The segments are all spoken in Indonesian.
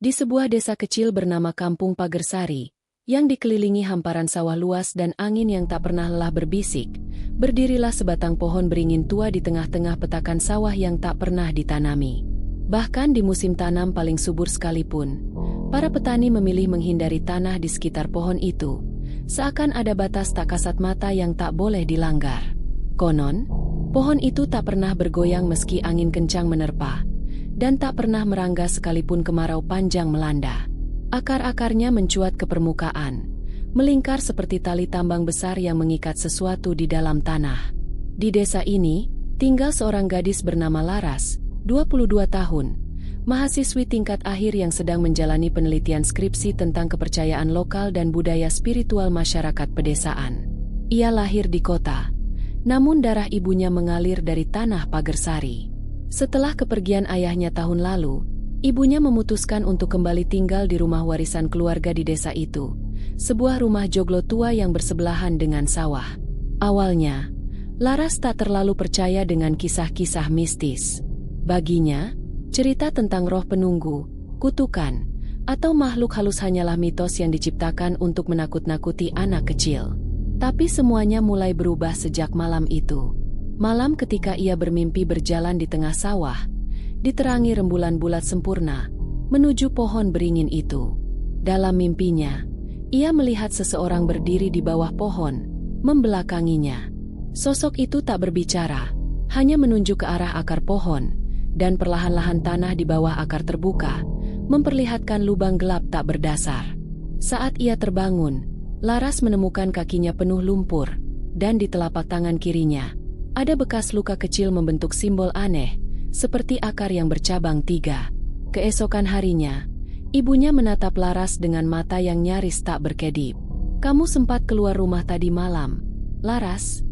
Di sebuah desa kecil bernama Kampung Pagersari, yang dikelilingi hamparan sawah luas dan angin yang tak pernah lelah berbisik, berdirilah sebatang pohon beringin tua di tengah-tengah petakan sawah yang tak pernah ditanami. Bahkan di musim tanam paling subur sekalipun, para petani memilih menghindari tanah di sekitar pohon itu, seakan ada batas tak kasat mata yang tak boleh dilanggar. Konon, pohon itu tak pernah bergoyang meski angin kencang menerpa, dan tak pernah merangga sekalipun kemarau panjang melanda. Akar-akarnya mencuat ke permukaan, melingkar seperti tali tambang besar yang mengikat sesuatu di dalam tanah. Di desa ini, tinggal seorang gadis bernama Laras, 22 tahun, mahasiswi tingkat akhir yang sedang menjalani penelitian skripsi tentang kepercayaan lokal dan budaya spiritual masyarakat pedesaan. Ia lahir di kota, namun darah ibunya mengalir dari tanah Pagersari. Setelah kepergian ayahnya tahun lalu, ibunya memutuskan untuk kembali tinggal di rumah warisan keluarga di desa itu, sebuah rumah joglo tua yang bersebelahan dengan sawah. Awalnya, Laras tak terlalu percaya dengan kisah-kisah mistis. Baginya, cerita tentang roh penunggu, kutukan, atau makhluk halus hanyalah mitos yang diciptakan untuk menakut-nakuti anak kecil. Tapi semuanya mulai berubah sejak malam itu. Malam ketika ia bermimpi berjalan di tengah sawah, diterangi rembulan bulat sempurna, menuju pohon beringin itu. Dalam mimpinya, ia melihat seseorang berdiri di bawah pohon, membelakanginya. Sosok itu tak berbicara, hanya menunjuk ke arah akar pohon, dan perlahan-lahan tanah di bawah akar terbuka, memperlihatkan lubang gelap tak berdasar. Saat ia terbangun, Laras menemukan kakinya penuh lumpur, dan di telapak tangan kirinya, ada bekas luka kecil membentuk simbol aneh, seperti akar yang bercabang 3. Keesokan harinya, ibunya menatap Laras dengan mata yang nyaris tak berkedip. "Kamu sempat keluar rumah tadi malam, Laras?"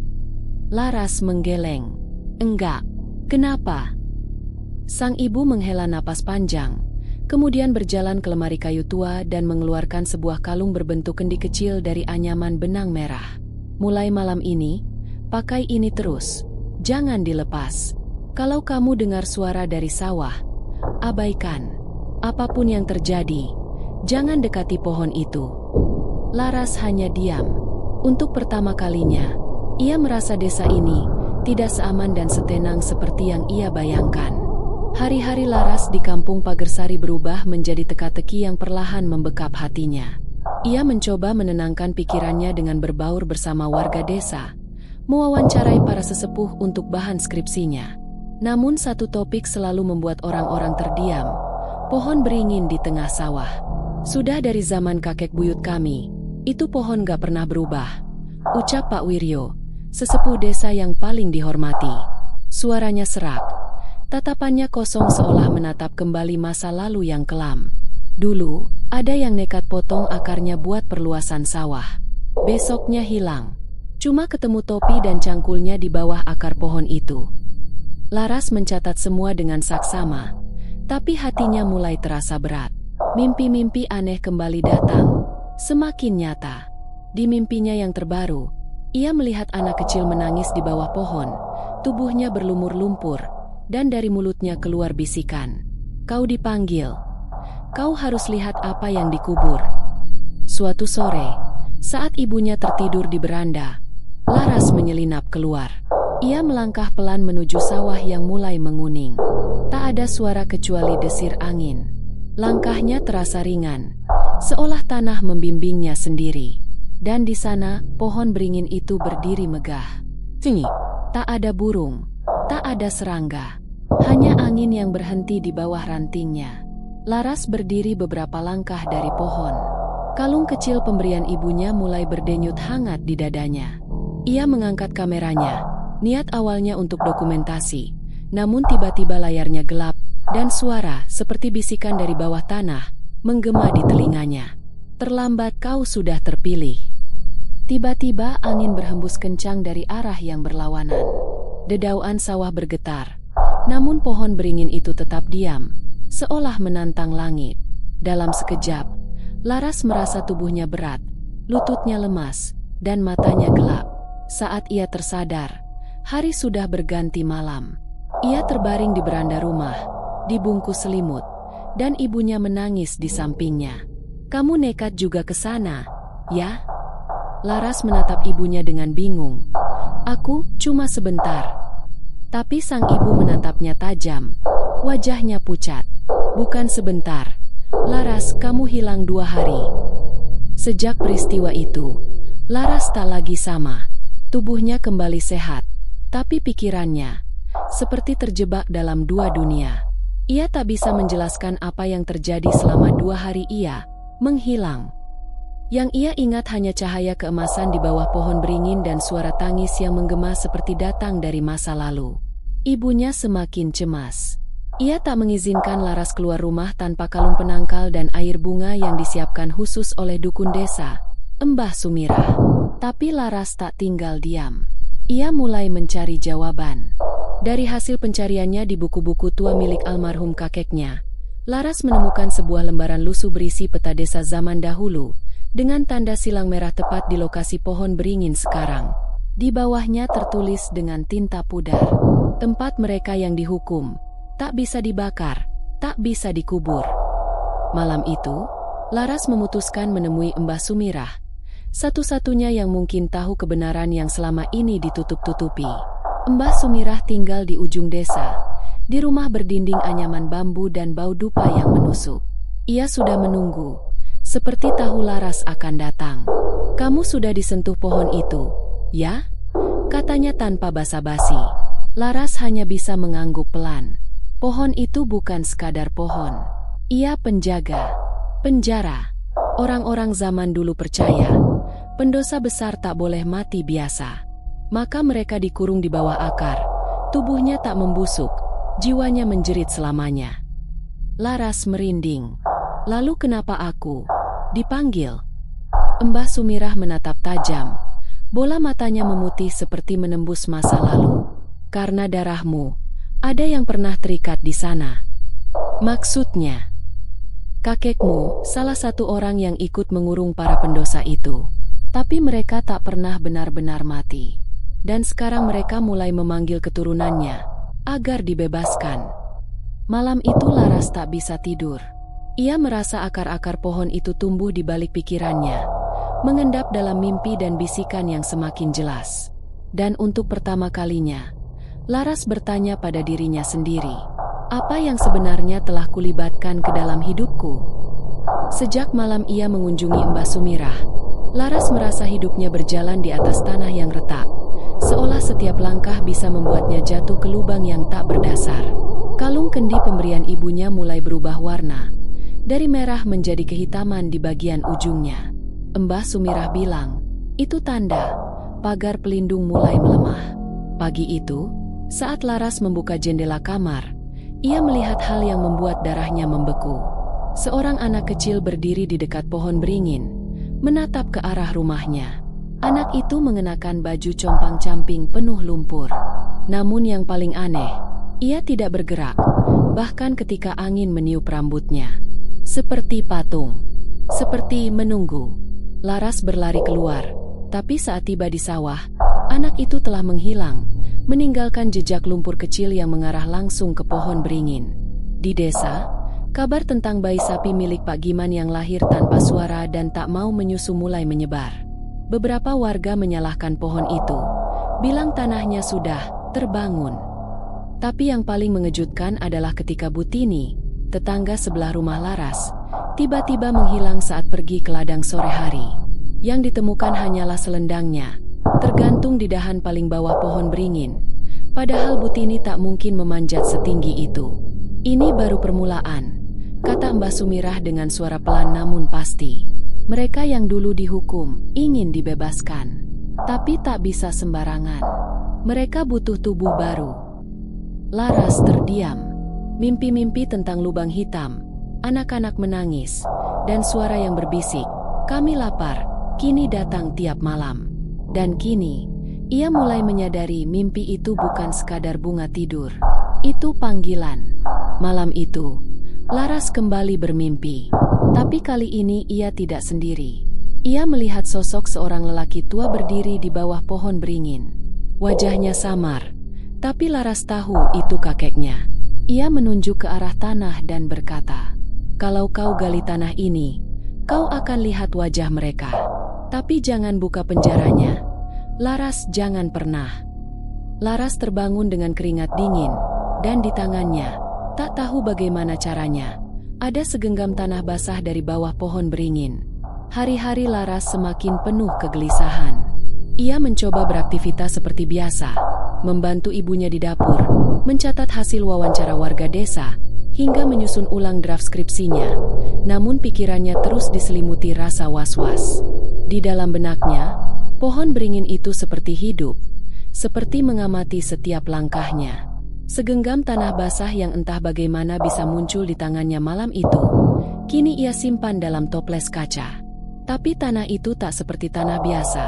Laras menggeleng. "Enggak." "Kenapa?" Sang ibu menghela napas panjang, kemudian berjalan ke lemari kayu tua dan mengeluarkan sebuah kalung berbentuk kendi kecil dari anyaman benang merah. "Mulai malam ini, pakai ini terus, jangan dilepas. Kalau kamu dengar suara dari sawah, abaikan. Apapun yang terjadi, jangan dekati pohon itu." Laras hanya diam. Untuk pertama kalinya, ia merasa desa ini tidak seaman dan setenang seperti yang ia bayangkan. Hari-hari Laras di Kampung Pagersari berubah menjadi teka-teki yang perlahan membekap hatinya. Ia mencoba menenangkan pikirannya dengan berbaur bersama warga desa, mewawancarai para sesepuh untuk bahan skripsinya. Namun satu topik selalu membuat orang-orang terdiam: pohon beringin di tengah sawah. "Sudah dari zaman kakek buyut kami, itu pohon gak pernah berubah," ucap Pak Wiryo, sesepuh desa yang paling dihormati. Suaranya serak, tatapannya kosong seolah menatap kembali masa lalu yang kelam. "Dulu, ada yang nekat potong akarnya buat perluasan sawah. Besoknya hilang. Cuma ketemu topi dan cangkulnya di bawah akar pohon itu." Laras mencatat semua dengan saksama, tapi hatinya mulai terasa berat. Mimpi-mimpi aneh kembali datang, semakin nyata. Di mimpinya yang terbaru, ia melihat anak kecil menangis di bawah pohon, tubuhnya berlumur lumpur, dan dari mulutnya keluar bisikan, "Kau dipanggil. Kau harus lihat apa yang dikubur." Suatu sore, saat ibunya tertidur di beranda, Laras menyelinap keluar. Ia melangkah pelan menuju sawah yang mulai menguning. Tak ada suara kecuali desir angin. Langkahnya terasa ringan, seolah tanah membimbingnya sendiri. Dan di sana, pohon beringin itu berdiri megah. Tinggi. Tak ada burung, tak ada serangga. Hanya angin yang berhenti di bawah rantingnya. Laras berdiri beberapa langkah dari pohon. Kalung kecil pemberian ibunya mulai berdenyut hangat di dadanya. Ia mengangkat kameranya, niat awalnya untuk dokumentasi, namun tiba-tiba layarnya gelap, dan suara seperti bisikan dari bawah tanah menggema di telinganya. "Terlambat, kau sudah terpilih." Tiba-tiba angin berhembus kencang dari arah yang berlawanan. Dedauan sawah bergetar, namun pohon beringin itu tetap diam, seolah menantang langit. Dalam sekejap, Laras merasa tubuhnya berat, lututnya lemas, dan matanya gelap. Saat ia tersadar, hari sudah berganti malam. Ia terbaring di beranda rumah, dibungkus selimut, dan ibunya menangis di sampingnya. "Kamu nekat juga ke sana, ya?" Laras menatap ibunya dengan bingung. "Aku cuma sebentar." Tapi sang ibu menatapnya tajam. Wajahnya pucat. "Bukan sebentar. Laras, kamu hilang 2 hari." Sejak peristiwa itu, Laras tak lagi sama. Tubuhnya kembali sehat, tapi pikirannya seperti terjebak dalam 2 dunia. Ia tak bisa menjelaskan apa yang terjadi selama 2 hari ia menghilang. Yang ia ingat hanya cahaya keemasan di bawah pohon beringin dan suara tangis yang menggema seperti datang dari masa lalu. Ibunya semakin cemas. Ia tak mengizinkan Laras keluar rumah tanpa kalung penangkal dan air bunga yang disiapkan khusus oleh dukun desa, Mbah Sumirah. Tapi Laras tak tinggal diam. Ia mulai mencari jawaban. Dari hasil pencariannya di buku-buku tua milik almarhum kakeknya, Laras menemukan sebuah lembaran lusuh berisi peta desa zaman dahulu, dengan tanda silang merah tepat di lokasi pohon beringin sekarang. Di bawahnya tertulis dengan tinta pudar, tempat mereka yang dihukum, tak bisa dibakar, tak bisa dikubur. Malam itu, Laras memutuskan menemui Mbah Sumirah, satu-satunya yang mungkin tahu kebenaran yang selama ini ditutup-tutupi. Mbah Sumirah tinggal di ujung desa, di rumah berdinding anyaman bambu dan bau dupa yang menusuk. Ia sudah menunggu, seperti tahu Laras akan datang. "Kamu sudah disentuh pohon itu, ya?" katanya tanpa basa-basi. Laras hanya bisa mengangguk pelan. Pohon itu bukan sekadar pohon. Ia penjaga, penjara. Orang-orang zaman dulu percaya, pendosa besar tak boleh mati biasa. Maka mereka dikurung di bawah akar. Tubuhnya tak membusuk, jiwanya menjerit selamanya. Laras merinding. "Lalu kenapa aku dipanggil?" Mbah Sumirah menatap tajam. Bola matanya memutih seperti menembus masa lalu. "Karena darahmu, ada yang pernah terikat di sana." "Maksudnya?" "Kakekmu, salah satu orang yang ikut mengurung para pendosa itu. Tapi mereka tak pernah benar-benar mati. Dan sekarang mereka mulai memanggil keturunannya agar dibebaskan." Malam itu Laras tak bisa tidur. Ia merasa akar-akar pohon itu tumbuh di balik pikirannya, mengendap dalam mimpi dan bisikan yang semakin jelas. Dan untuk pertama kalinya, Laras bertanya pada dirinya sendiri, "Apa yang sebenarnya telah kulibatkan ke dalam hidupku?" Sejak malam ia mengunjungi Mbah Sumirah, Laras merasa hidupnya berjalan di atas tanah yang retak, seolah setiap langkah bisa membuatnya jatuh ke lubang yang tak berdasar. Kalung kendi pemberian ibunya mulai berubah warna, dari merah menjadi kehitaman di bagian ujungnya. Mbah Sumirah bilang, "Itu tanda pagar pelindung mulai melemah." Pagi itu, saat Laras membuka jendela kamar, ia melihat hal yang membuat darahnya membeku. Seorang anak kecil berdiri di dekat pohon beringin, menatap ke arah rumahnya. Anak itu mengenakan baju compang-camping penuh lumpur. Namun yang paling aneh, ia tidak bergerak, bahkan ketika angin meniup rambutnya. Seperti patung, seperti menunggu. Laras berlari keluar, tapi saat tiba di sawah, anak itu telah menghilang, meninggalkan jejak lumpur kecil yang mengarah langsung ke pohon beringin. Di desa, kabar tentang bayi sapi milik Pak Giman yang lahir tanpa suara dan tak mau menyusu mulai menyebar. Beberapa warga menyalahkan pohon itu, bilang tanahnya sudah terbangun. Tapi yang paling mengejutkan adalah ketika Butini, tetangga sebelah rumah Laras, tiba-tiba menghilang saat pergi ke ladang sore hari. Yang ditemukan hanyalah selendangnya, tergantung di dahan paling bawah pohon beringin. Padahal Butini tak mungkin memanjat setinggi itu. "Ini baru permulaan," kata Mbah Sumirah dengan suara pelan namun pasti. "Mereka yang dulu dihukum ingin dibebaskan, tapi tak bisa sembarangan. Mereka butuh tubuh baru." Laras terdiam. Mimpi-mimpi tentang lubang hitam, anak-anak menangis, dan suara yang berbisik, "Kami lapar," kini datang tiap malam. Dan kini, ia mulai menyadari mimpi itu bukan sekadar bunga tidur. Itu panggilan. Malam itu, Laras kembali bermimpi. Tapi kali ini ia tidak sendiri. Ia melihat sosok seorang lelaki tua berdiri di bawah pohon beringin. Wajahnya samar, tapi Laras tahu itu kakeknya. Ia menunjuk ke arah tanah dan berkata, Kalau kau gali tanah ini, kau akan lihat wajah mereka. Tapi jangan buka penjaranya. Laras, jangan pernah. Laras terbangun dengan keringat dingin, dan di tangannya, tak tahu bagaimana caranya, ada segenggam tanah basah dari bawah pohon beringin. Hari-hari Laras semakin penuh kegelisahan. Ia mencoba beraktivitas seperti biasa, membantu ibunya di dapur, mencatat hasil wawancara warga desa, hingga menyusun ulang draft skripsinya. Namun pikirannya terus diselimuti rasa was-was. Di dalam benaknya, pohon beringin itu seperti hidup, seperti mengamati setiap langkahnya. Segenggam tanah basah yang entah bagaimana bisa muncul di tangannya malam itu, kini ia simpan dalam toples kaca. Tapi tanah itu tak seperti tanah biasa.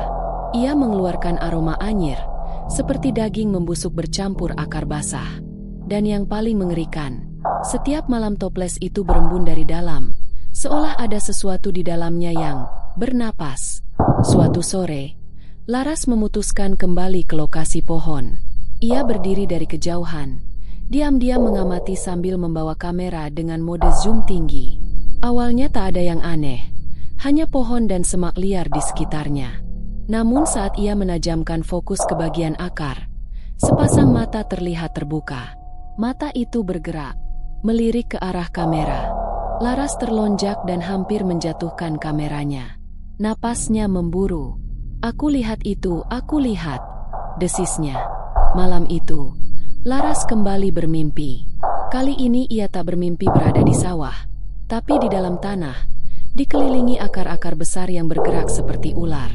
Ia mengeluarkan aroma anyir, seperti daging membusuk bercampur akar basah. Dan yang paling mengerikan, setiap malam toples itu berembun dari dalam, seolah ada sesuatu di dalamnya yang bernapas. Suatu sore, Laras memutuskan kembali ke lokasi pohon. Ia berdiri dari kejauhan, diam-diam mengamati sambil membawa kamera dengan mode zoom tinggi. Awalnya tak ada yang aneh, hanya pohon dan semak liar di sekitarnya. Namun saat ia menajamkan fokus ke bagian akar, sepasang mata terlihat terbuka. Mata itu bergerak, melirik ke arah kamera. Laras terlonjak dan hampir menjatuhkan kameranya. Napasnya memburu. "Aku lihat itu, aku lihat," desisnya. Malam itu, Laras kembali bermimpi. Kali ini ia tak bermimpi berada di sawah, tapi di dalam tanah, dikelilingi akar-akar besar yang bergerak seperti ular.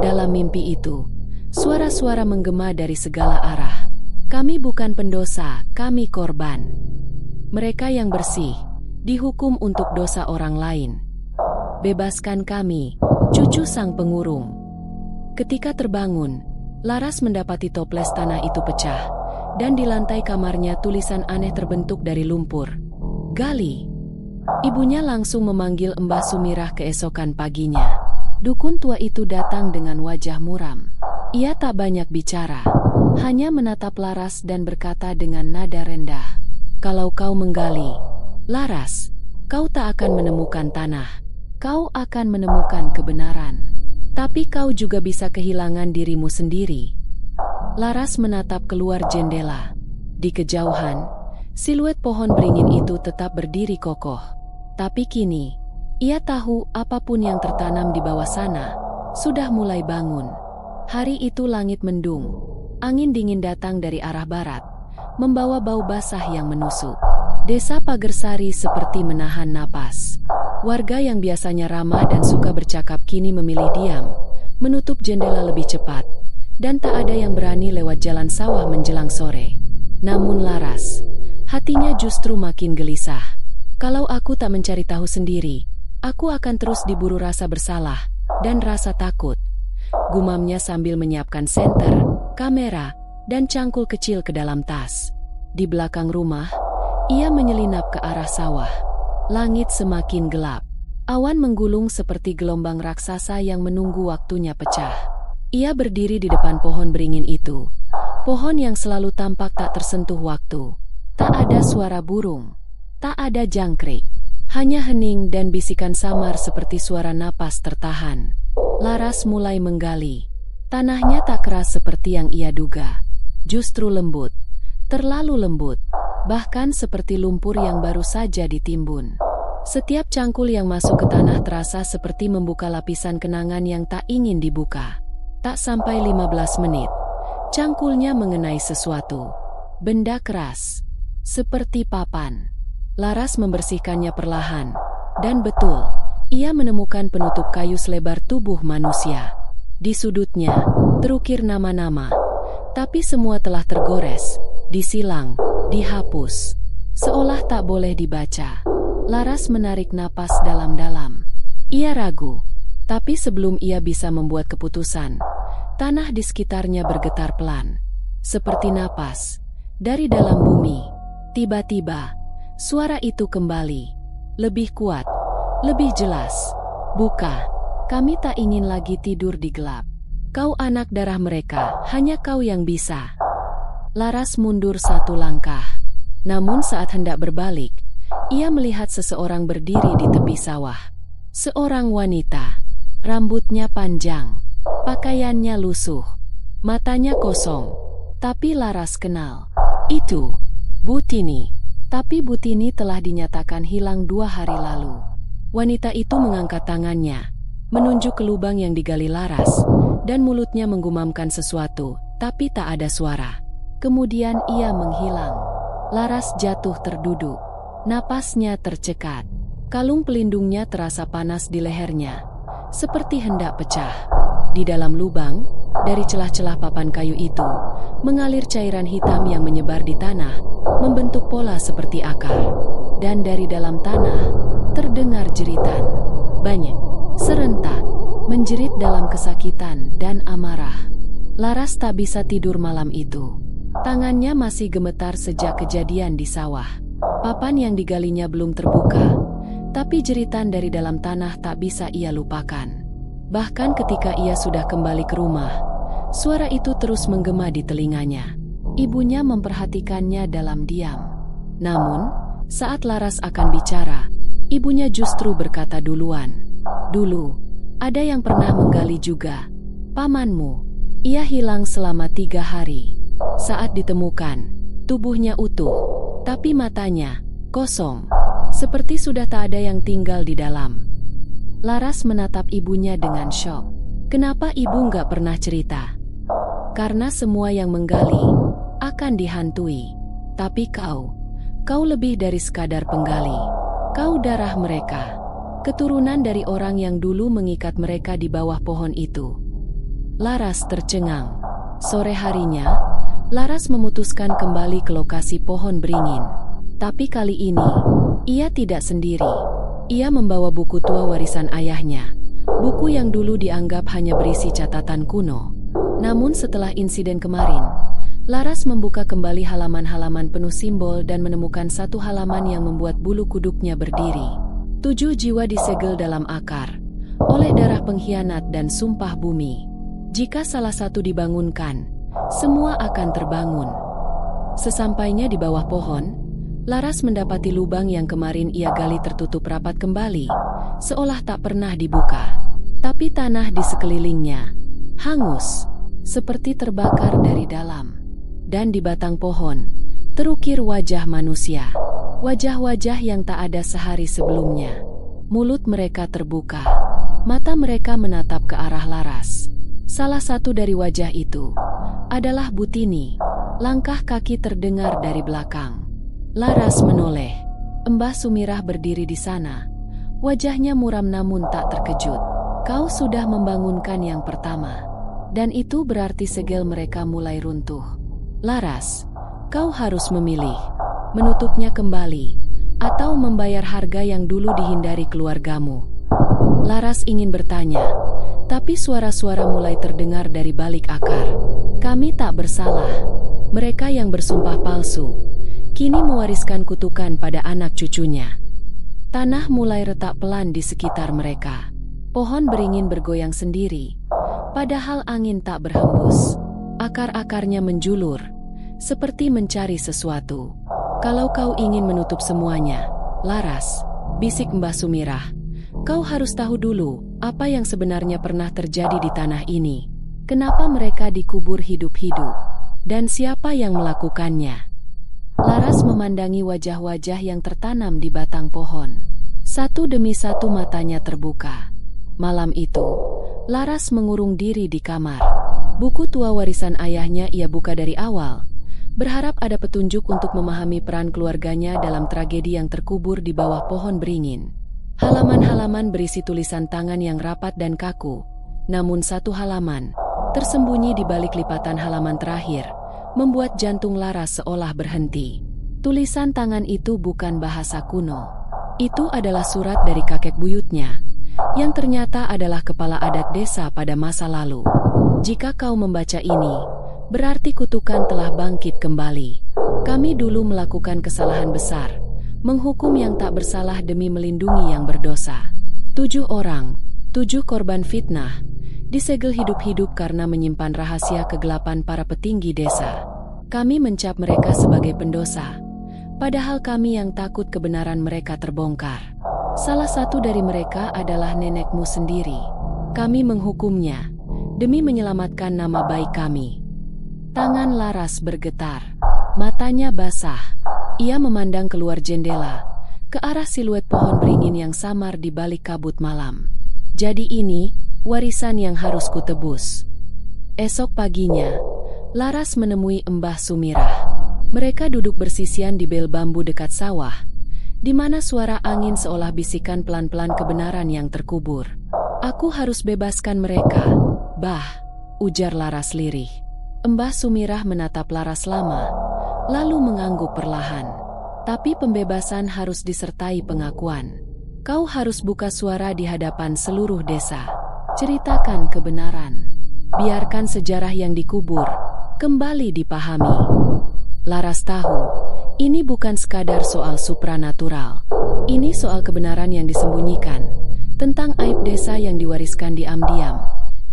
Dalam mimpi itu, suara-suara menggema dari segala arah. "Kami bukan pendosa, kami korban. Mereka yang bersih, dihukum untuk dosa orang lain. Bebaskan kami, cucu sang pengurung." Ketika terbangun, Laras mendapati toples tanah itu pecah, dan di lantai kamarnya tulisan aneh terbentuk dari lumpur. "Gali." Ibunya langsung memanggil Mbah Sumirah keesokan paginya. Dukun tua itu datang dengan wajah muram. Ia tak banyak bicara, hanya menatap Laras dan berkata dengan nada rendah, "Kalau kau menggali, Laras, kau tak akan menemukan tanah. Kau akan menemukan kebenaran. Tapi kau juga bisa kehilangan dirimu sendiri." Laras menatap keluar jendela. Di kejauhan, siluet pohon beringin itu tetap berdiri kokoh. Tapi kini, ia tahu apapun yang tertanam di bawah sana sudah mulai bangun. Hari itu langit mendung. Angin dingin datang dari arah barat, membawa bau basah yang menusuk. Desa Pagersari seperti menahan napas. Warga yang biasanya ramah dan suka bercakap kini memilih diam, menutup jendela lebih cepat, dan tak ada yang berani lewat jalan sawah menjelang sore. Namun Laras, hatinya justru makin gelisah. "Kalau aku tak mencari tahu sendiri, aku akan terus diburu rasa bersalah dan rasa takut," gumamnya sambil menyiapkan senter, kamera, dan cangkul kecil ke dalam tas. Di belakang rumah, ia menyelinap ke arah sawah. Langit semakin gelap. Awan menggulung seperti gelombang raksasa yang menunggu waktunya pecah. Ia berdiri di depan pohon beringin itu. Pohon yang selalu tampak tak tersentuh waktu. Tak ada suara burung. Tak ada jangkrik. Hanya hening dan bisikan samar seperti suara napas tertahan. Laras mulai menggali. Tanahnya tak keras seperti yang ia duga. Justru lembut. Terlalu lembut. Bahkan seperti lumpur yang baru saja ditimbun. Setiap cangkul yang masuk ke tanah terasa seperti membuka lapisan kenangan yang tak ingin dibuka. Tak sampai 15 menit, cangkulnya mengenai sesuatu. Benda keras. Seperti papan. Laras membersihkannya perlahan. Dan betul, ia menemukan penutup kayu selebar tubuh manusia. Di sudutnya, terukir nama-nama. Tapi semua telah tergores, disilang, dihapus. Seolah tak boleh dibaca. Laras menarik napas dalam-dalam. Ia ragu. Tapi sebelum ia bisa membuat keputusan, tanah di sekitarnya bergetar pelan. Seperti napas. Dari dalam bumi. Tiba-tiba, suara itu kembali. Lebih kuat. Lebih jelas. "Buka. Kami tak ingin lagi tidur di gelap. Kau anak darah mereka, hanya kau yang bisa." Laras mundur satu langkah. Namun saat hendak berbalik, ia melihat seseorang berdiri di tepi sawah. Seorang wanita, rambutnya panjang, pakaiannya lusuh, matanya kosong. Tapi Laras kenal, itu Butini. Tapi Butini telah dinyatakan hilang 2 hari lalu. Wanita itu mengangkat tangannya, menunjuk ke lubang yang digali Laras, dan mulutnya menggumamkan sesuatu, tapi tak ada suara. Kemudian ia menghilang. Laras jatuh terduduk. Napasnya tercekat. Kalung pelindungnya terasa panas di lehernya, seperti hendak pecah. Di dalam lubang, dari celah-celah papan kayu itu, mengalir cairan hitam yang menyebar di tanah, membentuk pola seperti akar. Dan dari dalam tanah, terdengar jeritan. Banyak, serentak, menjerit dalam kesakitan dan amarah. Laras tak bisa tidur malam itu. Tangannya masih gemetar sejak kejadian di sawah. Papan yang digalinya belum terbuka, tapi jeritan dari dalam tanah tak bisa ia lupakan. Bahkan ketika ia sudah kembali ke rumah, suara itu terus menggema di telinganya. Ibunya memperhatikannya dalam diam. Namun, saat Laras akan bicara, ibunya justru berkata duluan. Dulu, ada yang pernah menggali juga. Pamanmu, ia hilang selama 3 hari. Saat ditemukan, tubuhnya utuh, tapi matanya kosong, seperti sudah tak ada yang tinggal di dalam. Laras menatap ibunya dengan syok. Kenapa ibu nggak pernah cerita? Karena semua yang menggali akan dihantui. Tapi kau lebih dari sekadar penggali. Kau darah mereka, keturunan dari orang yang dulu mengikat mereka di bawah pohon itu. Laras tercengang. Sore harinya, Laras memutuskan kembali ke lokasi pohon beringin. Tapi kali ini, ia tidak sendiri. Ia membawa buku tua warisan ayahnya. Buku yang dulu dianggap hanya berisi catatan kuno. Namun setelah insiden kemarin, Laras membuka kembali halaman-halaman penuh simbol dan menemukan satu halaman yang membuat bulu kuduknya berdiri. 7 jiwa disegel dalam akar, oleh darah pengkhianat dan sumpah bumi. Jika salah satu dibangunkan, semua akan terbangun. Sesampainya di bawah pohon, Laras mendapati lubang yang kemarin ia gali tertutup rapat kembali, seolah tak pernah dibuka. Tapi tanah di sekelilingnya hangus, seperti terbakar dari dalam. Dan di batang pohon, terukir wajah manusia. Wajah-wajah yang tak ada sehari sebelumnya. Mulut mereka terbuka, mata mereka menatap ke arah Laras. Salah satu dari wajah itu adalah Butini. Langkah kaki terdengar dari belakang. Laras menoleh. Mbah Sumirah berdiri di sana. Wajahnya muram namun tak terkejut. Kau sudah membangunkan yang pertama. Dan itu berarti segel mereka mulai runtuh. Laras, kau harus memilih. Menutupnya kembali, atau membayar harga yang dulu dihindari keluargamu. Laras ingin bertanya, tapi suara-suara mulai terdengar dari balik akar. Kami tak bersalah. Mereka yang bersumpah palsu, kini mewariskan kutukan pada anak cucunya. Tanah mulai retak pelan di sekitar mereka. Pohon beringin bergoyang sendiri, padahal angin tak berhembus. Akar-akarnya menjulur, seperti mencari sesuatu. Kalau kau ingin menutup semuanya, Laras, bisik Mbah Sumirah, kau harus tahu dulu apa yang sebenarnya pernah terjadi di tanah ini. Kenapa mereka dikubur hidup-hidup? Dan siapa yang melakukannya? Laras memandangi wajah-wajah yang tertanam di batang pohon. Satu demi satu matanya terbuka. Malam itu, Laras mengurung diri di kamar. Buku tua warisan ayahnya ia buka dari awal, berharap ada petunjuk untuk memahami peran keluarganya dalam tragedi yang terkubur di bawah pohon beringin. Halaman-halaman berisi tulisan tangan yang rapat dan kaku, namun satu halaman, tersembunyi di balik lipatan halaman terakhir, membuat jantung Laras seolah berhenti. Tulisan tangan itu bukan bahasa kuno. Itu adalah surat dari kakek buyutnya, yang ternyata adalah kepala adat desa pada masa lalu. Jika kau membaca ini, berarti kutukan telah bangkit kembali. Kami dulu melakukan kesalahan besar, menghukum yang tak bersalah demi melindungi yang berdosa. 7 orang, 7 korban fitnah, disegel hidup-hidup karena menyimpan rahasia kegelapan para petinggi desa. Kami mencap mereka sebagai pendosa, Padahal kami yang takut kebenaran mereka terbongkar. Salah satu dari mereka adalah nenekmu sendiri. Kami menghukumnya demi menyelamatkan nama baik kami. Tangan Laras bergetar. Matanya basah. Ia memandang keluar jendela, ke arah siluet pohon beringin yang samar di balik kabut malam. Jadi ini warisan yang harus kutebus. Esok paginya, Laras menemui Mbah Sumirah. Mereka duduk bersisian di bel bambu dekat sawah, di mana suara angin seolah bisikan pelan-pelan kebenaran yang terkubur. Aku harus bebaskan mereka, Bah, ujar Laras lirih. Mbah Sumirah menatap Laras lama, lalu mengangguk perlahan. Tapi pembebasan harus disertai pengakuan. Kau harus buka suara di hadapan seluruh desa. Ceritakan kebenaran. Biarkan sejarah yang dikubur kembali dipahami. Laras tahu, ini bukan sekadar soal supranatural. Ini soal kebenaran yang disembunyikan, tentang aib desa yang diwariskan diam-diam,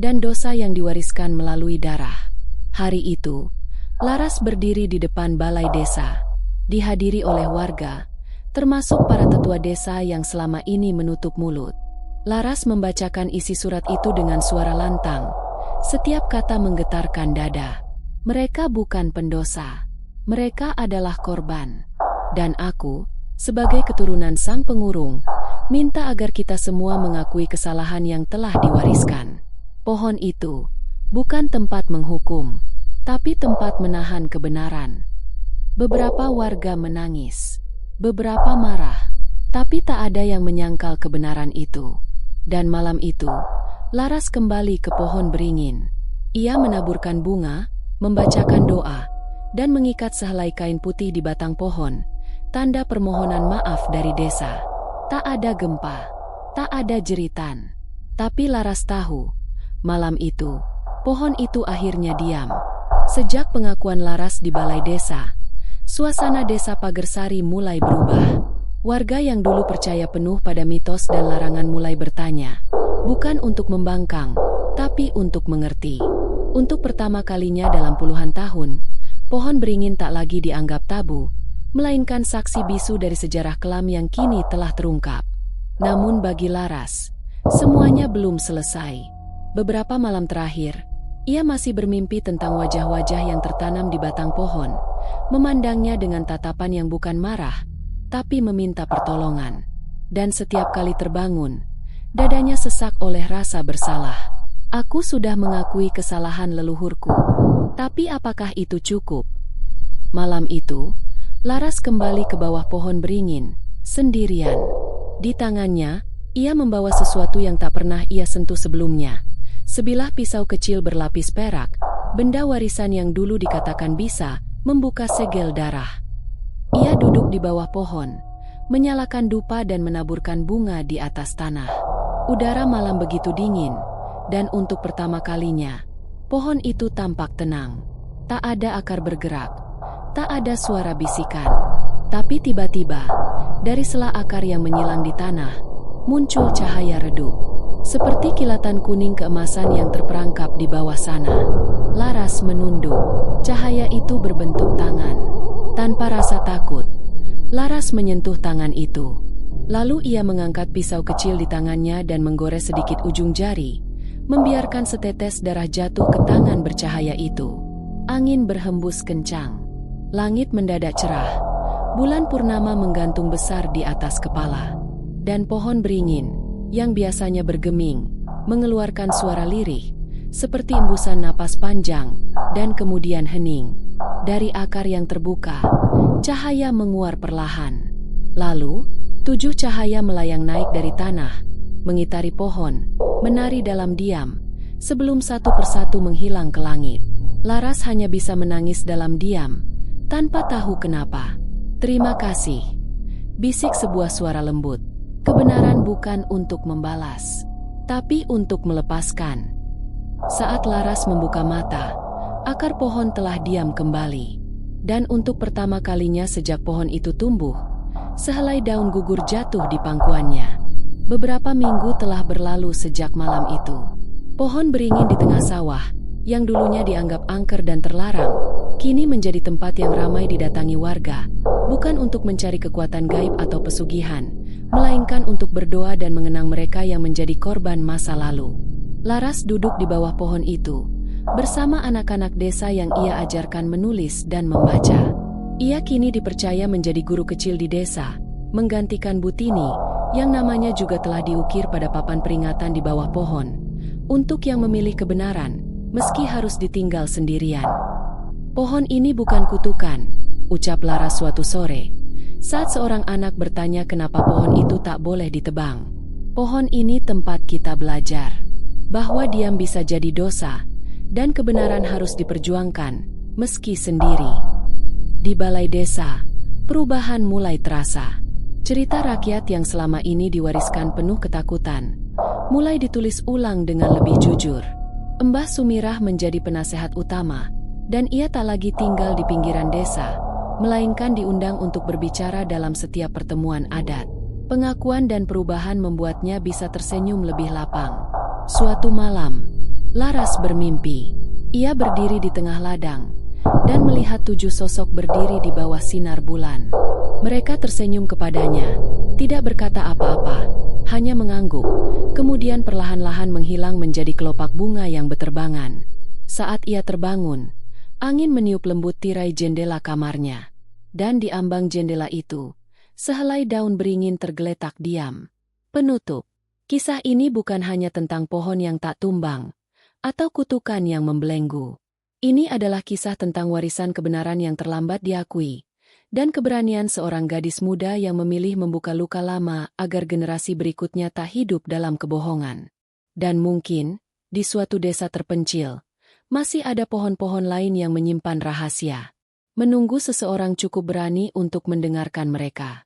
dan dosa yang diwariskan melalui darah. Hari itu, Laras berdiri di depan balai desa, dihadiri oleh warga, termasuk para tetua desa yang selama ini menutup mulut. Laras membacakan isi surat itu dengan suara lantang. Setiap kata menggetarkan dada. Mereka bukan pendosa. Mereka adalah korban. Dan aku, sebagai keturunan sang pengurung, minta agar kita semua mengakui kesalahan yang telah diwariskan. Pohon itu bukan tempat menghukum, tapi tempat menahan kebenaran. Beberapa warga menangis, beberapa marah, tapi tak ada yang menyangkal kebenaran itu. Dan malam itu, Laras kembali ke pohon beringin. Ia menaburkan bunga, membacakan doa, dan mengikat sehelai kain putih di batang pohon, tanda permohonan maaf dari desa. Tak ada gempa, tak ada jeritan. Tapi Laras tahu, malam itu, pohon itu akhirnya diam. Sejak pengakuan Laras di balai desa, suasana desa Pagersari mulai berubah. Warga yang dulu percaya penuh pada mitos dan larangan mulai bertanya, bukan untuk membangkang, tapi untuk mengerti. Untuk pertama kalinya dalam puluhan tahun, pohon beringin tak lagi dianggap tabu, melainkan saksi bisu dari sejarah kelam yang kini telah terungkap. Namun bagi Laras, semuanya belum selesai. Beberapa malam terakhir, ia masih bermimpi tentang wajah-wajah yang tertanam di batang pohon, memandangnya dengan tatapan yang bukan marah, tapi meminta pertolongan. Dan setiap kali terbangun, dadanya sesak oleh rasa bersalah. Aku sudah mengakui kesalahan leluhurku. Tapi apakah itu cukup? Malam itu, Laras kembali ke bawah pohon beringin, sendirian. Di tangannya, ia membawa sesuatu yang tak pernah ia sentuh sebelumnya. Sebilah pisau kecil berlapis perak, benda warisan yang dulu dikatakan bisa membuka segel darah. Ia duduk di bawah pohon, menyalakan dupa dan menaburkan bunga di atas tanah. Udara malam begitu dingin, dan untuk pertama kalinya, pohon itu tampak tenang. Tak ada akar bergerak, tak ada suara bisikan. Tapi tiba-tiba, dari sela akar yang menyilang di tanah, muncul cahaya redup. Seperti kilatan kuning keemasan yang terperangkap di bawah sana. Laras menunduk. Cahaya itu berbentuk tangan. Tanpa rasa takut, Laras menyentuh tangan itu. Lalu ia mengangkat pisau kecil di tangannya dan menggores sedikit ujung jari, membiarkan setetes darah jatuh ke tangan bercahaya itu. Angin berhembus kencang. Langit mendadak cerah. Bulan purnama menggantung besar di atas kepala. Dan pohon beringin, yang biasanya bergeming, mengeluarkan suara lirih, seperti embusan napas panjang, dan kemudian hening. Dari akar yang terbuka, cahaya menguar perlahan. Lalu, 7 cahaya melayang naik dari tanah, mengitari pohon, menari dalam diam, sebelum satu persatu menghilang ke langit. Laras hanya bisa menangis dalam diam, tanpa tahu kenapa. "Terima kasih," bisik sebuah suara lembut. Kebenaran bukan untuk membalas, tapi untuk melepaskan. Saat Laras membuka mata, akar pohon telah diam kembali. Dan untuk pertama kalinya sejak pohon itu tumbuh, sehelai daun gugur jatuh di pangkuannya. Beberapa minggu telah berlalu sejak malam itu. Pohon beringin di tengah sawah, yang dulunya dianggap angker dan terlarang, kini menjadi tempat yang ramai didatangi warga, bukan untuk mencari kekuatan gaib atau pesugihan, melainkan untuk berdoa dan mengenang mereka yang menjadi korban masa lalu. Laras duduk di bawah pohon itu, bersama anak-anak desa yang ia ajarkan menulis dan membaca. Ia kini dipercaya menjadi guru kecil di desa, menggantikan Butini, yang namanya juga telah diukir pada papan peringatan di bawah pohon, untuk yang memilih kebenaran, meski harus ditinggal sendirian. "Pohon ini bukan kutukan," ucap Laras suatu sore, saat seorang anak bertanya kenapa pohon itu tak boleh ditebang. "Pohon ini tempat kita belajar bahwa diam bisa jadi dosa, dan kebenaran harus diperjuangkan, meski sendiri." Di balai desa, perubahan mulai terasa. Cerita rakyat yang selama ini diwariskan penuh ketakutan, mulai ditulis ulang dengan lebih jujur. Mbah Sumirah menjadi penasehat utama, dan ia tak lagi tinggal di pinggiran desa, melainkan diundang untuk berbicara dalam setiap pertemuan adat. Pengakuan dan perubahan membuatnya bisa tersenyum lebih lapang. Suatu malam, Laras bermimpi. Ia berdiri di tengah ladang, dan melihat 7 sosok berdiri di bawah sinar bulan. Mereka tersenyum kepadanya, tidak berkata apa-apa, hanya mengangguk, kemudian perlahan-lahan menghilang menjadi kelopak bunga yang beterbangan. Saat ia terbangun, angin meniup lembut tirai jendela kamarnya, dan di ambang jendela itu, sehelai daun beringin tergeletak diam. Penutup. Kisah ini bukan hanya tentang pohon yang tak tumbang, atau kutukan yang membelenggu. Ini adalah kisah tentang warisan kebenaran yang terlambat diakui, dan keberanian seorang gadis muda yang memilih membuka luka lama agar generasi berikutnya tak hidup dalam kebohongan. Dan mungkin, di suatu desa terpencil, masih ada pohon-pohon lain yang menyimpan rahasia, menunggu seseorang cukup berani untuk mendengarkan mereka.